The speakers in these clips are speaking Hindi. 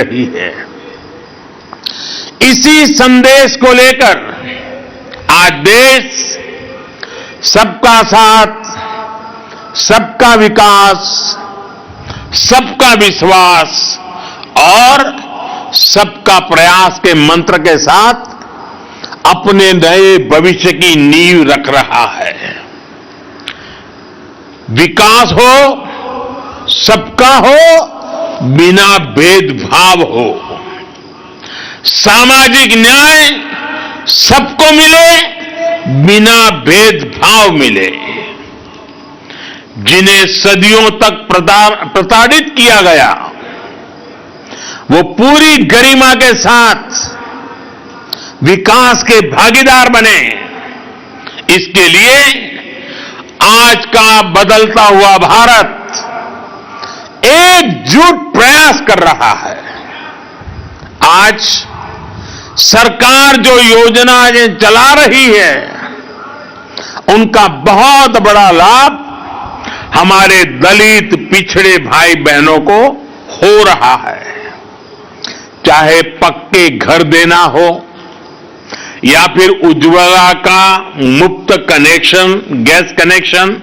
रही है। इसी संदेश को लेकर आज देश सबका साथ, सबका विकास, सबका विश्वास और सबका प्रयास के मंत्र के साथ अपने नए भविष्य की नींव रख रहा है। विकास हो, सबका हो, बिना भेदभाव हो। सामाजिक न्याय सबको मिले, बिना भेदभाव मिले। जिन्हें सदियों तक प्रताड़ित किया गया, वो पूरी गरिमा के साथ विकास के भागीदार बने। इसके लिए आज का बदलता हुआ भारत एकजुट प्रयास कर रहा है। आज सरकार जो योजनाएं चला रही है, उनका बहुत बड़ा लाभ हमारे दलित पिछड़े भाई बहनों को हो रहा है। चाहे पक्के घर देना हो या फिर उज्ज्वला का मुफ्त कनेक्शन, गैस कनेक्शन,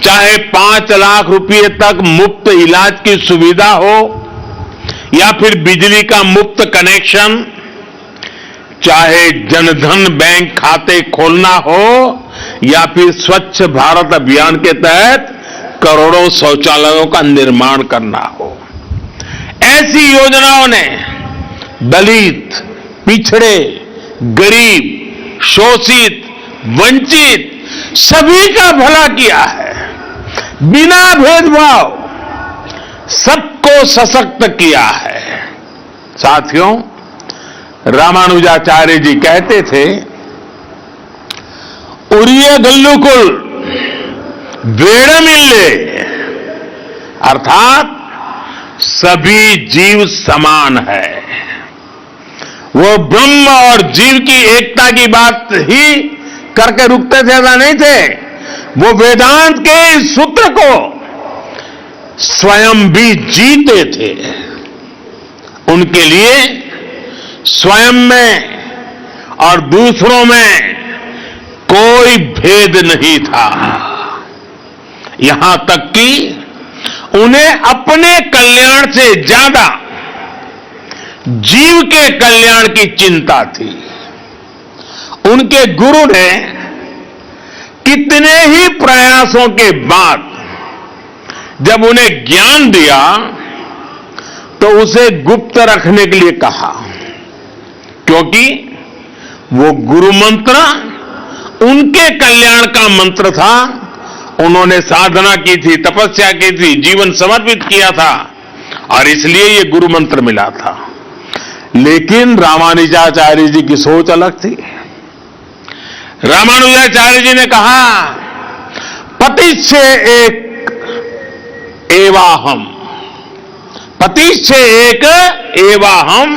चाहे 5 लाख रुपए तक मुफ्त इलाज की सुविधा हो या फिर बिजली का मुफ्त कनेक्शन, चाहे जनधन बैंक खाते खोलना हो या फिर स्वच्छ भारत अभियान के तहत करोड़ों शौचालयों का निर्माण करना हो। ऐसी योजनाओं ने दलित, पिछड़े, गरीब, शोषित, वंचित सभी का भला किया है। बिना भेदभाव सबको सशक्त किया है। साथियों, रामानुजाचार्य जी कहते थे, उरिय गल्लुकुल वेड़मिल्ले, अर्थात सभी जीव समान है। वो ब्रह्म और जीव की एकता की बात ही करके रुकते थे, ऐसा नहीं थे। वो वेदांत के इस सूत्र को स्वयं भी जीते थे। उनके लिए स्वयं में और दूसरों में कोई भेद नहीं था। यहां तक कि उन्हें अपने कल्याण से ज्यादा जीव के कल्याण की चिंता थी। उनके गुरु ने कितने ही प्रयासों के बाद जब उन्हें ज्ञान दिया तो उसे गुप्त रखने के लिए कहा, क्योंकि वो गुरु मंत्र उनके कल्याण का मंत्र था। उन्होंने साधना की थी, तपस्या की थी, जीवन समर्पित किया था और इसलिए ये गुरु मंत्र मिला था। लेकिन रामानुजाचार्य जी की सोच अलग थी। रामानुजाचार्य जी ने कहा, पतिश्च एक एवाहम, पतिश्च एक एवाहम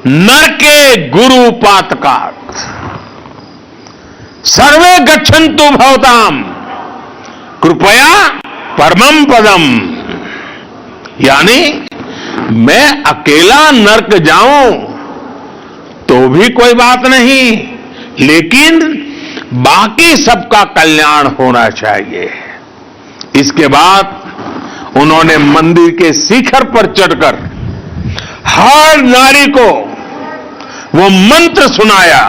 नरके गुरु पातकात् सर्वे गच्छन्तु भवताम कृपया परमं पदम। यानी मैं अकेला नरक जाऊं तो भी कोई बात नहीं, लेकिन बाकी सबका कल्याण होना चाहिए। इसके बाद उन्होंने मंदिर के शिखर पर चढ़कर हर नारी को वो मंत्र सुनाया,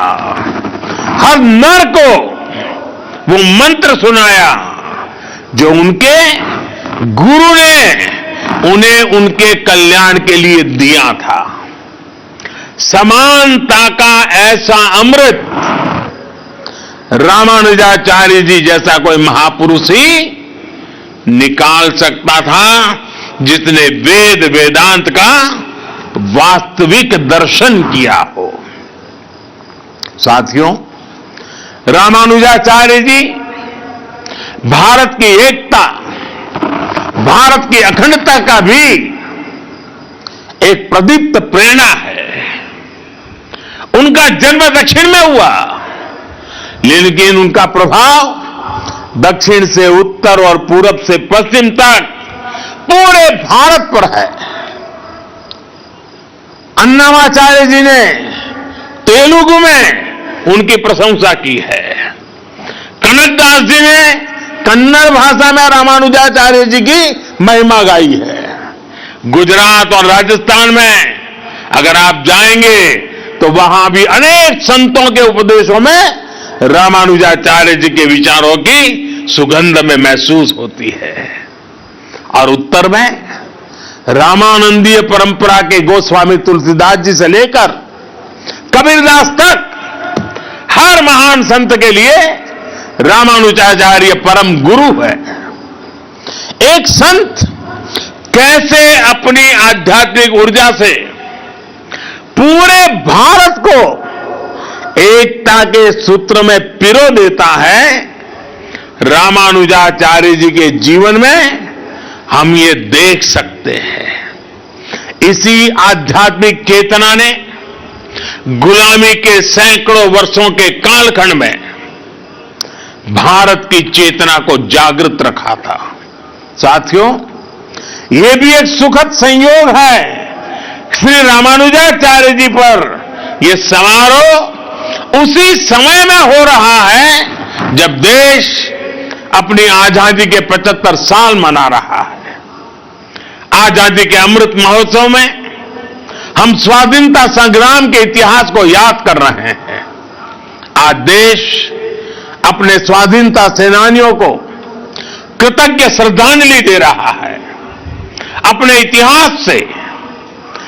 हर नर को वो मंत्र सुनाया जो उनके गुरु ने उन्हें उनके कल्याण के लिए दिया था। समानता का ऐसा अमृत रामानुजाचार्य जी जैसा कोई महापुरुष ही निकाल सकता था, जिसने वेद वेदांत का वास्तविक दर्शन किया हो। साथियों, रामानुजाचार्य जी भारत की एकता, भारत की अखंडता का भी एक प्रदीप्त प्रेरणा है। उनका जन्म दक्षिण में हुआ, लेकिन उनका प्रभाव दक्षिण से उत्तर और पूरब से पश्चिम तक पूरे भारत पर है। अन्नामाचार्य जी ने तेलुगु में उनकी प्रशंसा की है। कनकदास जी ने कन्नड़ भाषा में रामानुजाचार्य जी की महिमा गाई है। गुजरात और राजस्थान में अगर आप जाएंगे तो वहां भी अनेक संतों के उपदेशों में रामानुजाचार्य जी के विचारों की सुगंध में महसूस होती है। और उत्तर में रामानंदीय परंपरा के गोस्वामी तुलसीदास जी से लेकर कबीरदास तक हर महान संत के लिए रामानुजाचार्य परम गुरु है। एक संत कैसे अपनी आध्यात्मिक ऊर्जा से पूरे भारत को एकता के सूत्र में पिरो देता है, रामानुजाचार्य जी के जीवन में हम ये देख सकते हैं। इसी आध्यात्मिक चेतना ने गुलामी के सैकड़ों वर्षों के कालखंड में भारत की चेतना को जागृत रखा था। साथियों, ये भी एक सुखद संयोग है, श्री रामानुजाचार्य जी पर यह समारोह उसी समय में हो रहा है जब देश अपनी आजादी के 75 साल मना रहा है। आजादी के अमृत महोत्सव में हम स्वाधीनता संग्राम के इतिहास को याद कर रहे हैं। आज देश अपने स्वाधीनता सेनानियों को कृतज्ञ श्रद्धांजलि दे रहा है। अपने इतिहास से